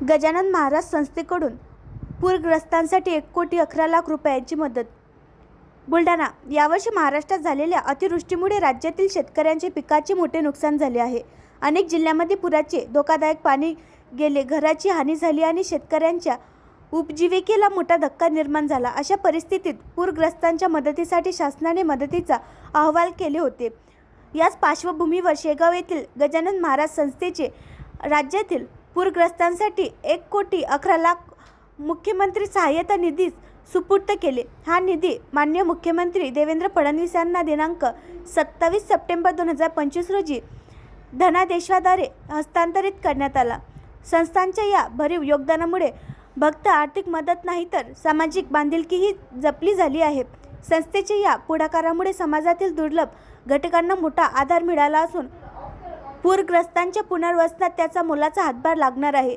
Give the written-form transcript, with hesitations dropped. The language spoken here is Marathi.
गजानन महाराज संस्थेकडून पूरग्रस्तांसाठी 1,11,00,000 रुपयांची मदत. बुलढाणा. यावर्षी महाराष्ट्रात झालेल्या अतिवृष्टीमुळे राज्यातील शेतकऱ्यांचे पिकाचे मोठे नुकसान झाले आहे. अनेक जिल्ह्यांमध्ये पुराचे धोकादायक पाणी गेले, घराची हानी झाली आणि शेतकऱ्यांच्या उपजीविकेला मोठा धक्का निर्माण झाला. अशा परिस्थितीत पूरग्रस्तांच्या मदतीसाठी शासनाने मदतीचा अहवाल केले होते. याच पार्श्वभूमीवर शेगाव येथील गजानन महाराज संस्थेचे राज्यातील पूरग्रस्तांसाठी 1,11,00,000 मुख्यमंत्री सहाय्यता निधीस सुपूर्द केले. हा निधी माननीय मुख्यमंत्री देवेंद्र फडणवीस यांना दिनांक 27 सप्टेंबर 2025 रोजी धनादेशाद्वारे हस्तांतरित करण्यात आला. संस्थांच्या या भरीव योगदानामुळे फक्त आर्थिक मदत नाही तर सामाजिक बांधिलकीही जपली झाली आहे. संस्थेच्या या पुढाकारामुळे समाजातील दुर्बल घटकांना मोठा आधार मिळाला असून पूरग्रस्तांच्या पुनर्वसनात त्याचा मोलाचा हातभार लागणार आहे.